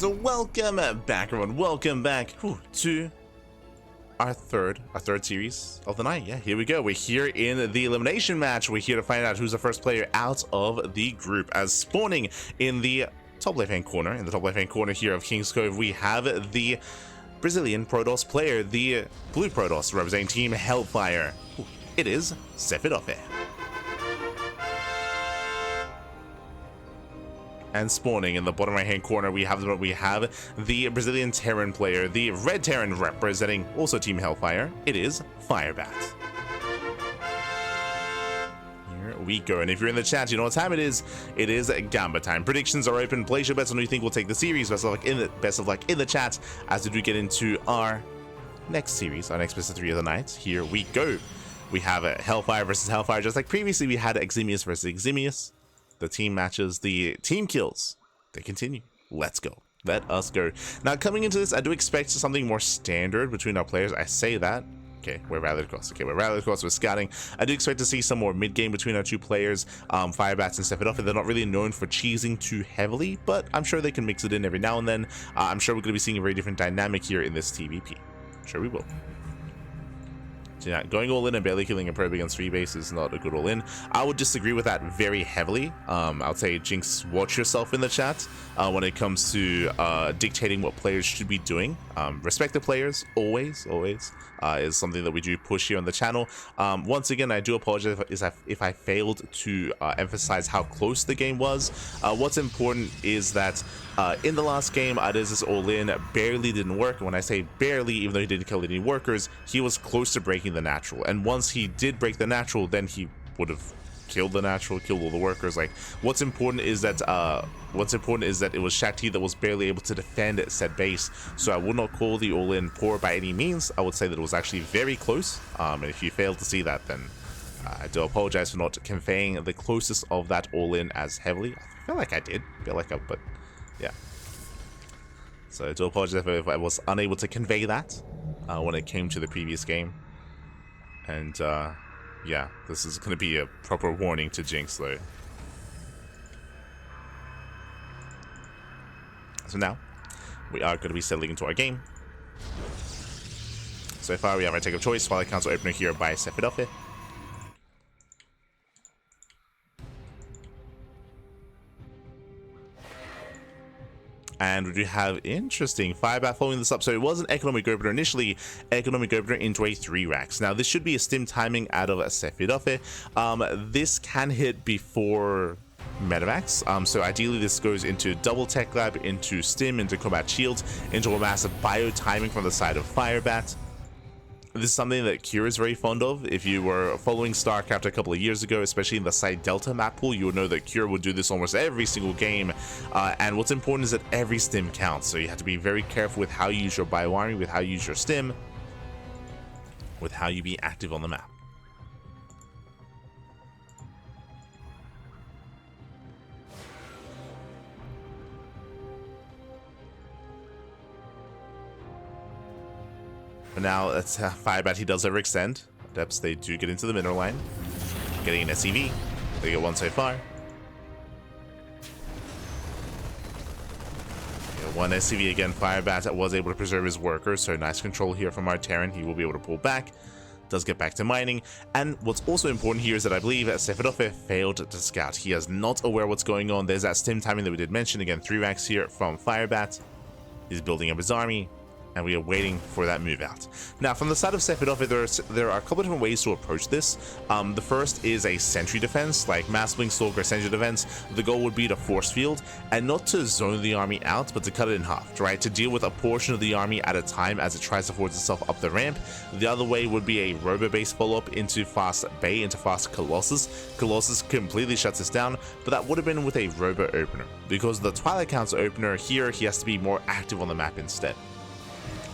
and welcome back, everyone. Welcome back to our third series of the night. Yeah, here we go. We're here in the elimination match. We're here to find out who's the first player out of the group. As spawning in the top left-hand corner, here of King's Cove, we have the Brazilian Protoss player, the blue Protoss, representing Team Hellfire. It is Sefirofe. And spawning in the bottom right-hand corner, we have the Brazilian Terran player, the red Terran representing also Team Hellfire. It is Firebat. Here we go. And if you're in the chat, you know what time it is. It is Gamba time. Predictions are open. Place your bets on who you think will take the series. Best of luck in the chat as we get into our next series, our next best of 3 of the night. Here we go. We have a Hellfire versus Hellfire, just like previously we had Eximius versus Eximius. The team matches, the team kills, they continue. Let's go. Let us go. Now, coming into this, I do expect something more standard between our players. I say that. Okay, we're rallied across. Okay, we're rallied across. We're scouting. I do expect to see some more mid-game between our two players, Firebats and Sefirofe. They're not really known for cheesing too heavily, but I'm sure they can mix it in every now and then. I'm sure we're going to be seeing a very different dynamic here in this TVP. Sure we will. So yeah, going all in and barely killing a probe against 3 base is not a good all in. I would disagree with that very heavily. I would say, Jinx, watch yourself in the chat when it comes to dictating what players should be doing. Respect the players, always, is something that we do push here on the channel. Once again, I do apologize if I failed to emphasize how close the game was. What's important is that in the last game, Adiz's all-in barely didn't work. And when I say barely, even though he didn't kill any workers, he was close to breaking the natural. And once he did break the natural, then he would have killed the natural, killed all the workers. Like, what's important is that it was Shakti that was barely able to defend said base. So I would not call the all-in poor by any means. I would say that it was actually very close. And if you failed to see that, then I do apologize for not conveying the closest of that all-in as heavily. I feel like I did. But yeah. So I do apologize if I was unable to convey that when it came to the previous game. And yeah, this is going to be a proper warning to Jinx, though. So now, we are going to be settling into our game. So far, we have our take of choice, Twilight Council opener here by Sefirofe. And we do have interesting Firebat following this up. So it was an economic opener initially, economic opener into a 3 racks. Now this should be a stim timing out of a Sefirofe. This can hit before Medivacs. So ideally this goes into double tech lab, into stim, into combat shields, into a massive bio timing from the side of Firebat. This is something that Cure is very fond of. If you were following StarCraft a couple of years ago, especially in the Side Delta map pool, you would know that Cure would do this almost every single game. And what's important is that every stim counts. So you have to be very careful with how you use your bio army, with how you use your stim, with how you be active on the map. But now that's Firebat. He does overextend. Depths, they do get into the mineral line. Getting an SCV. They get one so far. Yeah, one SCV again. Firebat was able to preserve his workers. So nice control here from our Terran. He will be able to pull back. Does get back to mining. And what's also important here is that I believe Sefirofe failed to scout. He is not aware what's going on. There's that stim timing that we did mention. Again, 3 racks here from Firebat. He's building up his army. And we are waiting for that move out. Now, from the side of Sefirofe, there are a couple of different ways to approach this. The first is a sentry defense, like Mass Blink Stalker sentry defense. The goal would be to force field, and not to zone the army out, but to cut it in half, right? To deal with a portion of the army at a time as it tries to force itself up the ramp. The other way would be a robo-based follow-up into Fast Bay, into Fast Colossus. Colossus completely shuts this down, but that would have been with a robo opener. Because the Twilight Council opener here, he has to be more active on the map instead.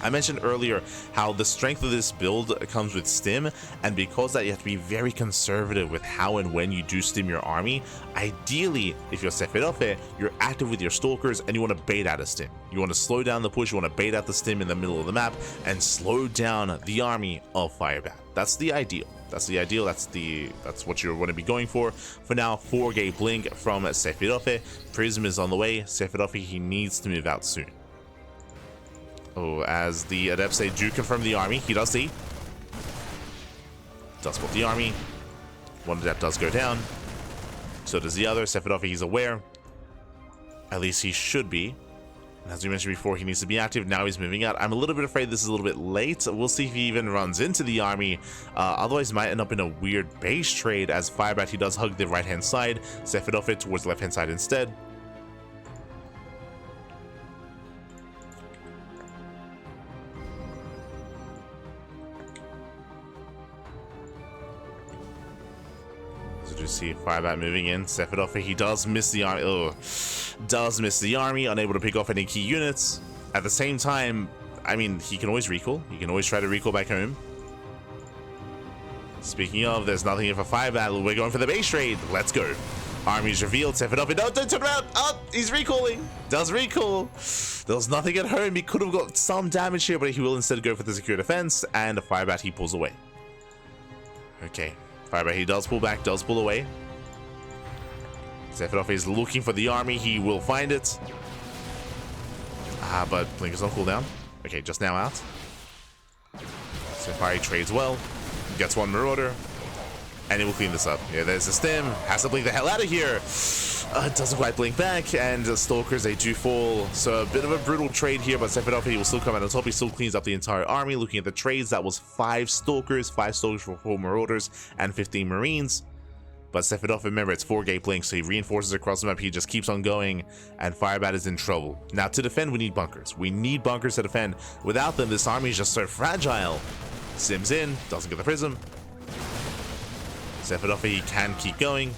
I mentioned earlier how the strength of this build comes with stim, and because that you have to be very conservative with how and when you do stim your army. Ideally, if you're Sefirofe, you're active with your stalkers and you want to bait out a stim. You want to slow down the push, you want to bait out the stim in the middle of the map and slow down the army of Firebat. That's the ideal. That's the ideal. That's what you want to be going for. For now, 4-gate blink from Sefirofe. Prism is on the way. Sefirofe, he needs to move out soon. Oh, as the adepts, they do confirm the army. He does see. Does spot the army. One adept does go down. So does the other. Sefirofe, he's aware. At least he should be. And as we mentioned before, he needs to be active. Now he's moving out. I'm a little bit afraid this is a little bit late. We'll see if he even runs into the army. Otherwise, it might end up in a weird base trade as Firebat, he does hug the right-hand side. Sefirofe towards the left-hand side instead. So just see Firebat moving in. Sefirofe, he does miss the army. Oh, does miss the army, unable to pick off any key units. At the same time, I mean, he can always recall. He can always try to recall back home. Speaking of, there's nothing here for Firebat. We're going for the base trade. Let's go. Army's revealed. Sefirofe, no, don't turn around. Oh, he's recalling. Does recall. There was nothing at home. He could have got some damage here, but he will instead go for the secure defense. And Firebat, he pulls away. Okay. Firebat, he does pull back, does pull away. Sefirofe is looking for the army. He will find it. But Blink is on cooldown. Okay, just now out. Safari trades well. Gets one Marauder. And he will clean this up. Yeah, there's the stem. Has to blink the hell out of here. Doesn't quite blink back. And the Stalkers, they do fall. So a bit of a brutal trade here. But Sefirofe will still come out on top. He still cleans up the entire army. Looking at the trades, that was 5 Stalkers. 5 Stalkers for 4 Marauders. And 15 Marines. But Sefirofe, remember, it's 4-gate blink, so he reinforces across the map. He just keeps on going, and Firebat is in trouble. Now, to defend, we need bunkers. We need bunkers to defend. Without them, this army is just so fragile. Sims in, doesn't get the prism. Sefirofe, he can keep going.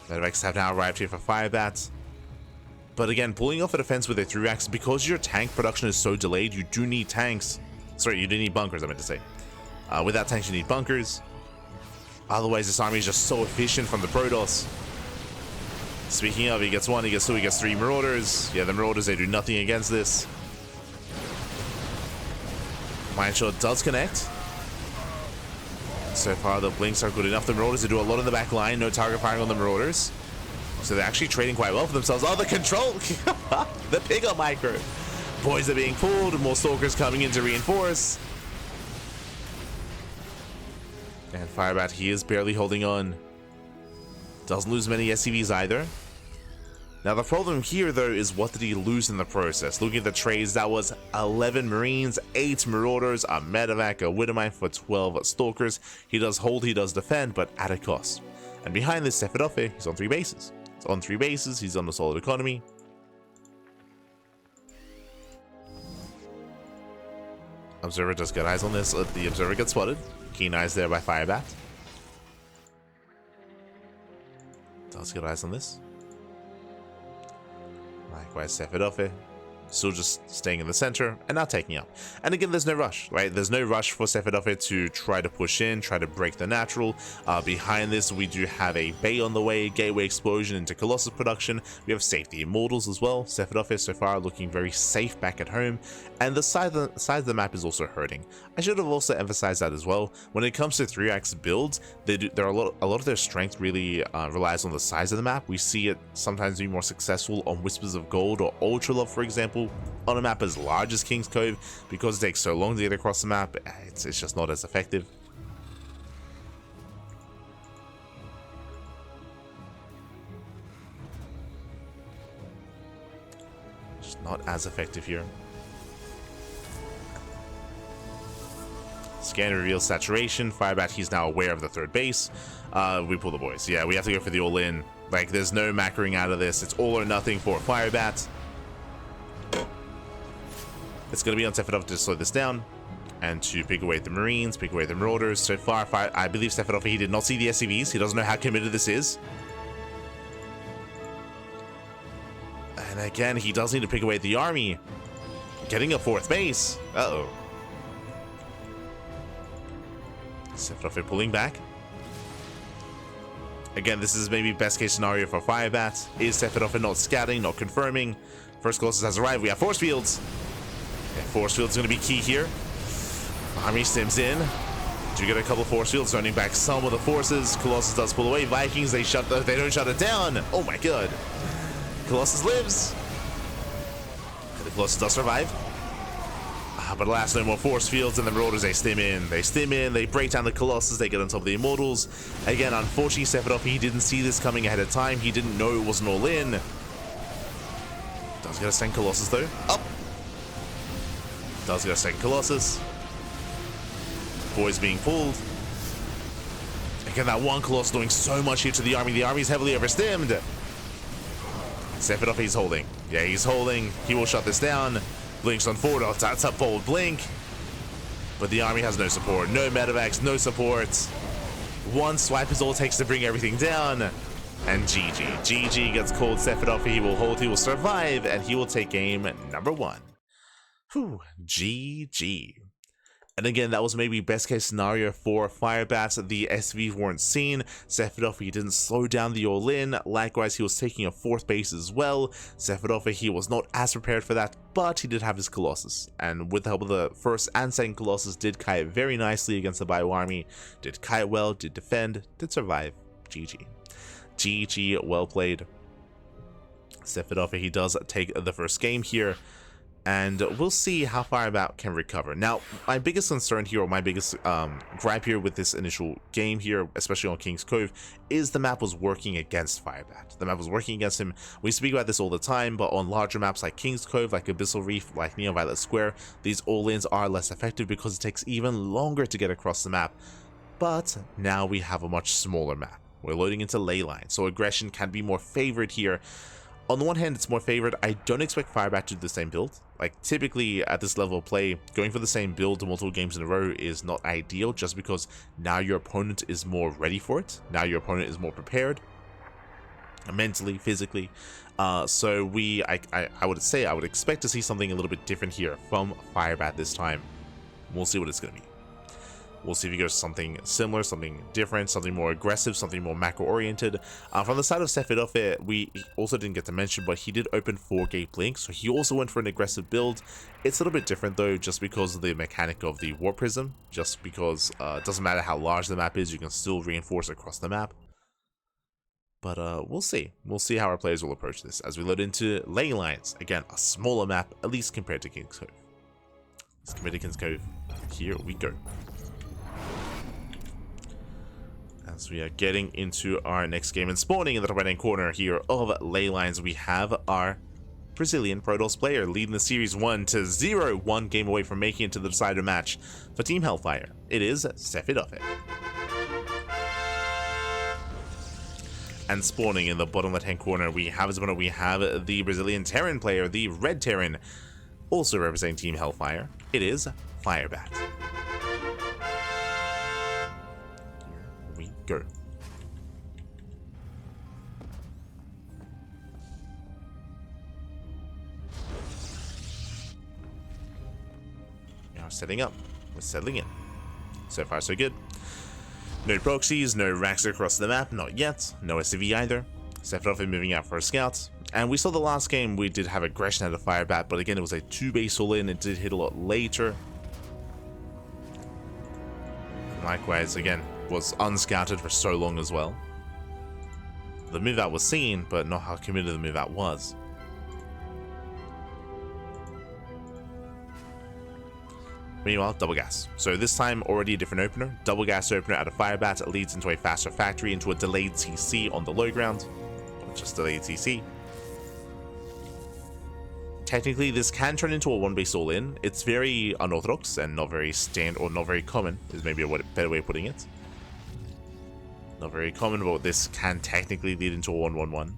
Medivacs have now arrived here for Firebat. But again, pulling off a defense with a 3-axe, because your tank production is so delayed, you do need tanks. Sorry, you do need bunkers, I meant to say. Without tanks, you need bunkers. Otherwise, this army is just so efficient from the Protoss. Speaking of, he gets 1, he gets 2, he gets 3 Marauders. Yeah, the Marauders, they do nothing against this. Mindshot does connect. So far, the blinks are good enough. The Marauders, they do a lot in the back line. No target firing on the Marauders. So they're actually trading quite well for themselves. Oh, the control! The pig on micro. Boys are being pulled. More Stalkers coming in to reinforce. And Firebat, he is barely holding on. Doesn't lose many SCVs either. Now the problem here though is what did he lose in the process? Looking at the trades, that was 11 Marines, 8 Marauders, a Medevac, a Widowmine for 12 Stalkers. He does hold, he does defend, but at a cost. And behind this, Sefirofe, he's on 3 bases. He's on 3 bases, he's on a solid economy. Observer does get eyes on this. The Observer gets spotted. Keen eyes there by Firebat. Does get eyes on this. Likewise, Sefirofe. Still just staying in the center and not taking up. And again, there's no rush, right? There's no rush for Sefirofe to try to push in, try to break the natural. Behind this, we do have a Bay on the way, Gateway Explosion into Colossus production. We have Safety Immortals as well. Sefirofe so far looking very safe back at home. And the size of the map is also hurting. I should have also emphasized that as well. When it comes to 3-axe builds, there are a lot of their strength really relies on the size of the map. We see it sometimes be more successful on Whispers of Gold or Ultra Love, for example. On a map as large as King's Cove, because it takes so long to get across the map, it's just not as effective. Just not as effective here. Scan reveals saturation. Firebat, he's now aware of the 3rd base. We pull the boys. Yeah, we have to go for the all-in. Like, there's no macroing out of this. It's all or nothing for Firebat. It's going to be on Sefirofe to slow this down and to pick away the Marines, pick away the Marauders. So far, I believe Sefirofe, he did not see the SCVs. He doesn't know how committed this is. And again, he does need to pick away the army. Getting a 4th base. Uh-oh. Sefirofe pulling back. Again, this is maybe best case scenario for Firebat. Is Sefirofe not scouting, not confirming? First Colossus has arrived. We have force fields. Force field's going to be key here. Army stims in. Do get a couple of force fields, running back some of the forces. Colossus does pull away. Vikings, they don't shut it down. Oh my god. Colossus lives. And the Colossus does survive. But alas, no more force fields, and the Marauders, they stim in. They break down the Colossus, they get on top of the Immortals. Again, unfortunately, Sefirofe, he didn't see this coming ahead of time. He didn't know it was an all-in. Does get a second Colossus, though. Up. Does get a second Colossus. Boys being pulled. Again, that one Colossus doing so much here to the army. The army's heavily overstimmed. Sefirofe, he's holding. Yeah, he's holding. He will shut this down. Blinks on forward. Oh, that's a bold blink. But the army has no support. No medevacs, no support. One swipe is all it takes to bring everything down. And GG. GG gets called. Sefirofe, he will hold, he will survive, and he will take game number 1. Whew. GG. And again, that was maybe best case scenario for Firebat. The SVs weren't seen. Sefirofe, he didn't slow down the all-in. Likewise, he was taking a 4th base as well. Sefirofe, he was not as prepared for that, but he did have his Colossus. And with the help of the 1st and 2nd Colossus, did kite very nicely against the Bio army. Did kite well, did defend, did survive. GG. GG, well played. Sefirofe, he does take the 1st game here. And we'll see how Firebat can recover. Now, my biggest concern here, or my biggest gripe here with this initial game here, especially on King's Cove, is the map was working against Firebat. The map was working against him. We speak about this all the time, but on larger maps like King's Cove, like Abyssal Reef, like Neo Violet Square, these all-ins are less effective because it takes even longer to get across the map. But now we have a much smaller map. We're loading into ley lines, so aggression can be more favored here. On the one hand, it's more favored. I don't expect Firebat to do the same build. Like, typically at this level of play, going for the same build multiple games in a row is not ideal, just because now your opponent is more ready for it. Now your opponent is more prepared, mentally, physically. So I would expect to see something a little bit different here from Firebat this time. We'll see what it's going to be. We'll see if he goes something similar, something different, something more aggressive, something more macro-oriented. From the side of Sefirofe, we also didn't get to mention, but he did open 4-gate blink, so he also went for an aggressive build. It's a little bit different though, just because of the mechanic of the Warp Prism, just because it doesn't matter how large the map is, you can still reinforce across the map. But we'll see. We'll see how our players will approach this as we load into ley lines. Again, a smaller map, at least compared to King's Cove. Let's commit to King's Cove. Here we go. As we are getting into our next game and spawning in the top right-hand corner here of ley lines, we have our Brazilian Protoss player leading the series 1-0, 1 game away from making it to the decider match for Team Hellfire. It is Sefirofe. And spawning in the bottom left-hand corner, we have the Brazilian Terran player, the Red Terran, also representing Team Hellfire. It is Firebat. Go. Now setting up. We're settling in. So far so good. No proxies, no racks across the map, not yet. No SCV either. Sefirofe moving out for a scout. And we saw the last game we did have aggression out of Firebat, but again it was a 2-base all-in. It did hit a lot later. Likewise, again, was unscouted for so long as well. The move out was seen, but not how committed the move out was. Meanwhile, double gas. So this time already a different opener. Double gas opener out of Firebat leads into a faster factory, into a delayed CC on the low ground. Or just delayed CC. Technically, this can turn into a 1-base all-in. It's very unorthodox and not very or not very common, is maybe a better way of putting it. Not very common, but this can technically lead into a 1-1-1.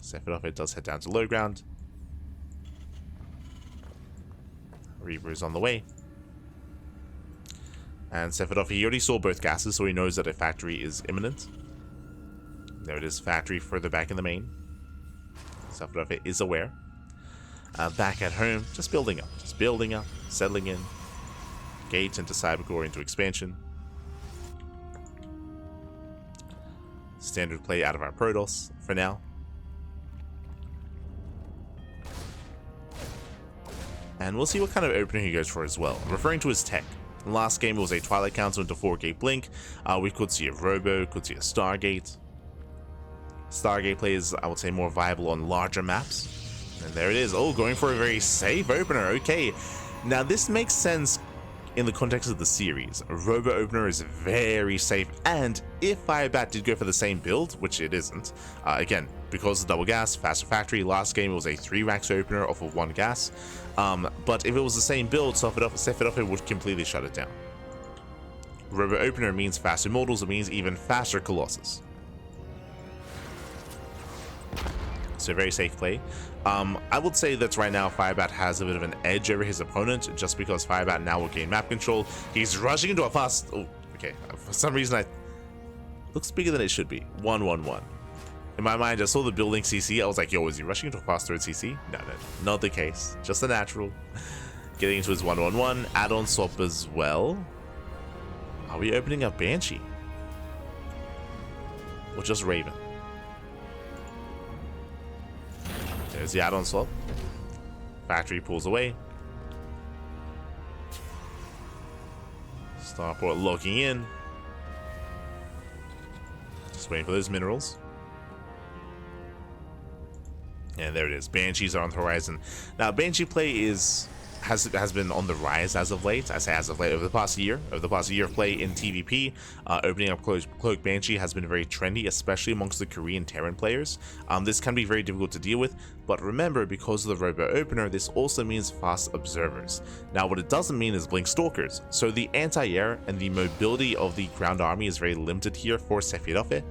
Sefirofe does head down to low ground. Reaver is on the way. And Sefirofe, he already saw both gases, so he knows that a factory is imminent. There it is, factory further back in the main. Sefirofe is aware. Back at home, just building up, settling in. Gate into Cybercore into expansion. Standard play out of our Protoss for now. And we'll see what kind of opener he goes for as well. I'm referring to his tech. Last game it was a Twilight Council into 4-gate blink. We could see a Robo, could see a Stargate. Stargate play is, I would say, more viable on larger maps. And there it is. Oh, going for a very safe opener. Okay. Now this makes sense in the context of the series. A Robo opener is very safe, and if Firebat did go for the same build, which it isn't, again, because of double gas, faster factory, last game it was a 3 racks opener off of 1 gas, but if it was the same build, Sefirofe would completely shut it down. Robo opener means faster Immortals, it means even faster Colossus. So very safe play. I would say that right now Firebat has a bit of an edge over his opponent, just because Firebat now will gain map control. He's rushing into a fast... Oh, okay. For some reason, looks bigger than it should be. 1-1-1. In my mind, I saw the building CC. I was like, yo, is he rushing into a fast third CC? No, not the case. Just a natural. Getting into his 1-1-1. Add-on swap as well. Are we opening up Banshee? Or just Raven? There's the add-on swap. Factory pulls away. Starport locking in. Just waiting for those minerals. And there it is. Banshees are on the horizon. Now, Banshee play has been on the rise as of late. I say as of late, over the past year of play in TVP. Opening up Cloak Banshee has been very trendy, especially amongst the Korean Terran players. This can be very difficult to deal with, but remember, because of the Robo opener, this also means fast observers. Now, what it doesn't mean is blink stalkers. So the anti-air and the mobility of the ground army is very limited here for Sefirofe.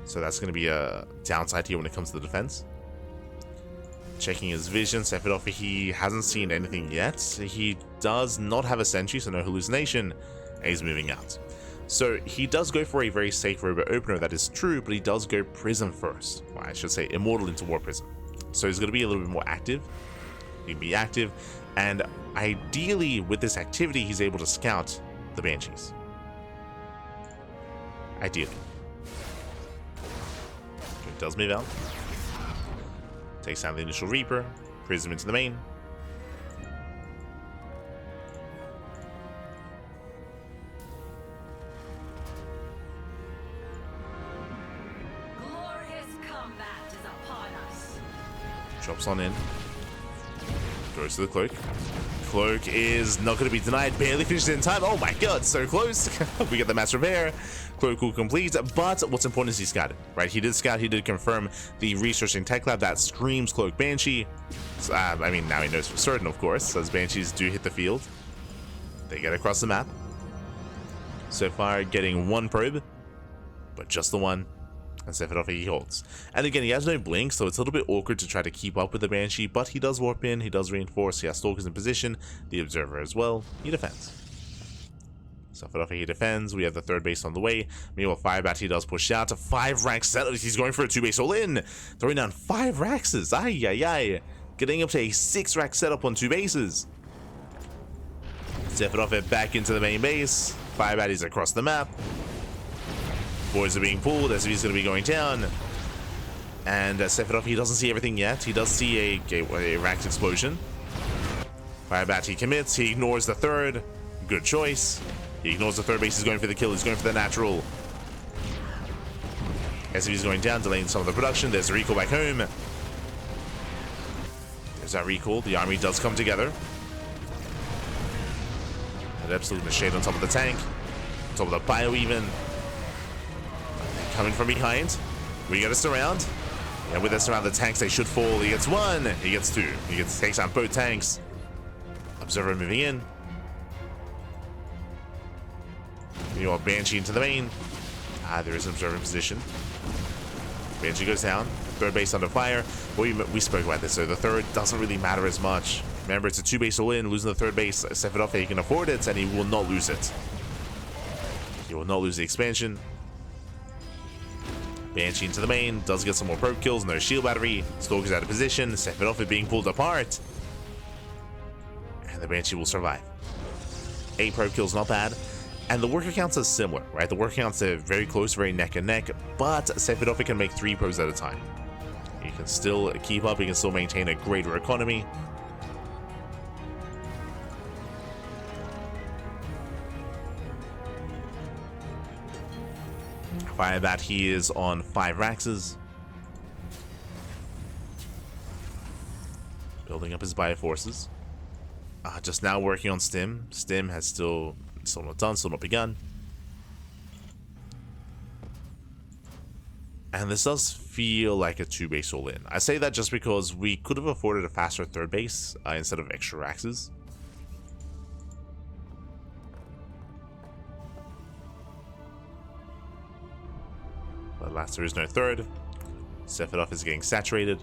So that's going to be a downside here when it comes to the defense. Checking his vision, Sefirofe, he hasn't seen anything yet. He does not have a sentry, so no hallucination, and he's moving out. So he does go for a very safe Robo opener, that is true, but he does go Prism first. Well, I should say Immortal into War Prism. So he's going to be a little bit more active. He can be active, and ideally with this activity, he's able to scout the Banshees. Ideally. He does move out. Takes down the initial Reaper, Prism into the main. Glorious combat is upon us. Drops on in. Goes to the Cloak. Cloak is not going to be denied. Barely finished in time. Oh my god, so close. We get the mass repair. Cloak will complete, but what's important is he scouted, right? He did scout, he did confirm the researching tech lab that screams Cloak Banshee. So, I mean, now he knows for certain, of course, as Banshees do hit the field. They get across the map. So far, getting 1 probe, but just the one. And Sefirofe he holds. And again, he has no blink, so it's a little bit awkward to try to keep up with the Banshee, but he does warp in, he does reinforce, he has Stalkers in position, the Observer as well, he defends. Sefirofe he defends, we have the 3rd base on the way. Meanwhile, Firebat he does push out to 5 racks setup, he's going for a 2 base all in, throwing down 5 raxes, ay ay ay, getting up to a 6 rack setup on 2 bases. Sefirofe back into the main base, Firebat is across the map. Boys are being pulled, SV's going to be going down. And Sefirofe, he doesn't see everything yet. He does see a racked explosion. Firebat, he commits. He ignores the 3rd. Good choice. He ignores the 3rd base. He's going for the kill. He's going for the natural. SV's going down, delaying some of the production. There's a recall back home. There's that recall. The army does come together. That absolute shade on top of the tank. On top of the bio even. Coming from behind. We get a surround. And with us surround, the tanks, they should fall. He gets 1. He gets 2. He takes out both tanks. Observer moving in. You want Banshee into the main. There is an observer in position. Banshee goes down. 3rd base under fire. We spoke about this, so the 3rd doesn't really matter as much. Remember, it's a 2 base all in. Losing the 3rd base, Sefirofe, he can afford it, and he will not lose it. He will not lose the expansion. Banshee into the main, does get some more probe kills, no shield battery, Stalker's out of position, Sefirofe being pulled apart, and the Banshee will survive. 8 probe kills, not bad, and the worker counts are similar, right? The worker counts are very close, very neck and neck, but Sefirofe can make 3 probes at a time. He can still keep up, he can still maintain a greater economy. Firebat, he is on 5 Raxes. Building up his bioforces. Just now working on Stim. Stim has still not done, still not begun. And this does feel like a 2-base all-in. I say that just because we could have afforded a faster 3rd base instead of extra Raxes. But alas, there is no 3rd. Sefirofe is getting saturated.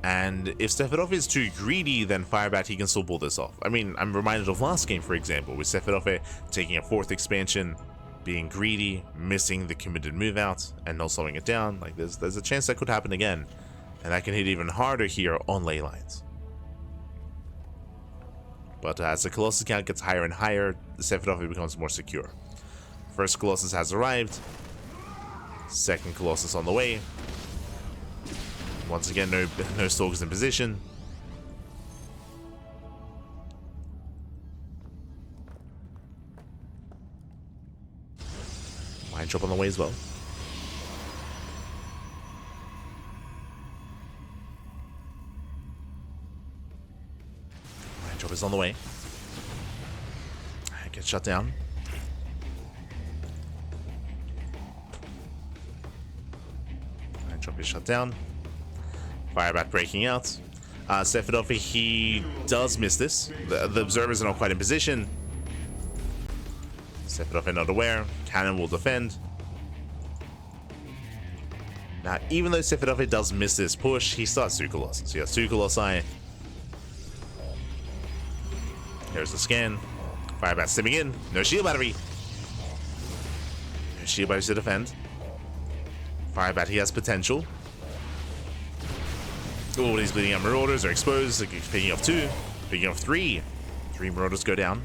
And if Sefirofe is too greedy, then Firebat, he can still pull this off. I mean, I'm reminded of last game, for example, with Sefirofe taking a 4th expansion, being greedy, missing the committed move out, and not slowing it down. Like, there's a chance that could happen again. And that can hit even harder here on ley lines. But as the Colossus count gets higher and higher, the Sefirofe becomes more secure. First Colossus has arrived. Second Colossus on the way. Once again, no stalkers in position. Mine drop on the way as well. Mine drop is on the way. Get shut down. Mine drop is shut down. Firebat breaking out. Sefirofe, he does miss this. The observers are not quite in position. Sefirofe not aware. Cannon will defend. Now, even though Sefirofe does miss this push, he starts 2 Colossus. He has 2 Colossi. Here's the scan. Firebat stimming in. No shield battery. No shield battery to defend. Firebat, he has potential. Oh, he's bleeding out. Marauders are exposed. Picking off 2. Picking off 3. 3 Marauders go down.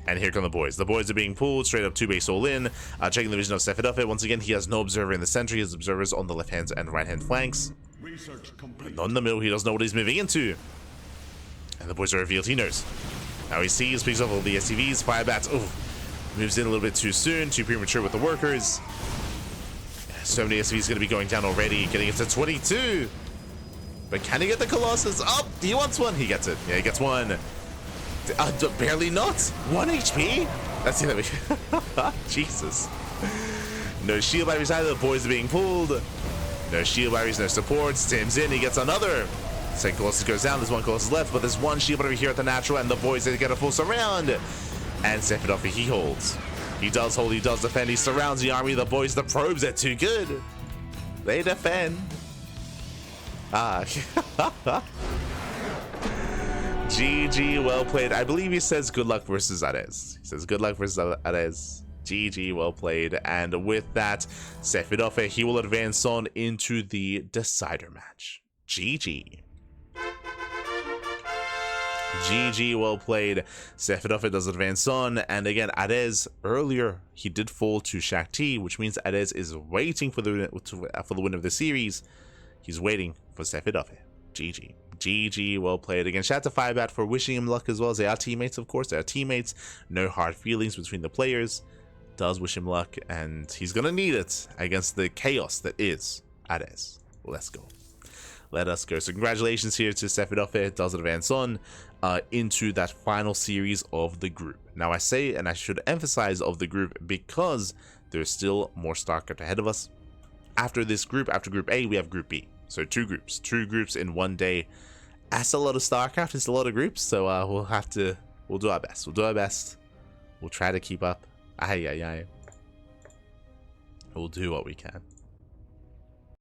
And here come the boys. The boys are being pulled straight up 2-base all in. Checking the vision of Sefirofe. Once again, he has no observer in the center. He has observers on the left-hand and right-hand flanks. But not in the middle. He doesn't know what he's moving into. And the boys are revealed. He knows. Now he sees, picks up all the SCVs. Firebat, moves in a little bit too soon. Too premature with the workers. So many SCVs going to be going down already. Getting it to 22. But can he get the Colossus? Oh, he wants one. He gets it. Yeah, he gets one. Barely not. 1 HP? That's it. Jesus. No shield batteries either. The boys are being pulled. No shield batteries, no support. Stim's in. He gets another. Second Colossus goes down. There's 1 Colossus left, but there's 1 shield battery here at the natural, and the boys they get a full surround. And Sefirofe, he holds. He does hold. He does defend. He surrounds the army. The boys, the probes are too good. They defend. GG, well played. I believe he says good luck versus Ares. He says good luck versus Ares. GG, well played. And with that, Sefirofe, he will advance on into the decider match. GG. GG, well played. Sefirofe does advance on. And again, Ares, earlier, he did fall to Shakti, which means Ares is waiting for the win of the series. He's waiting for Sefirofe. GG. GG, well played. Again, shout out to Firebat for wishing him luck as well. They are teammates, of course. They are teammates. No hard feelings between the players. Does wish him luck, and he's going to need it against the chaos that is Ares. Let's go. Let us go. So congratulations here to Sefirofe. Does advance on into that final series of the group. Now I say, and I should emphasize of the group, because there's still more StarCraft ahead of us. After this group, after Group A, we have Group B. So 2 groups in 1 day. That's a lot of StarCraft. It's a lot of groups. So we'll do our best. We'll try to keep up. We'll do what we can.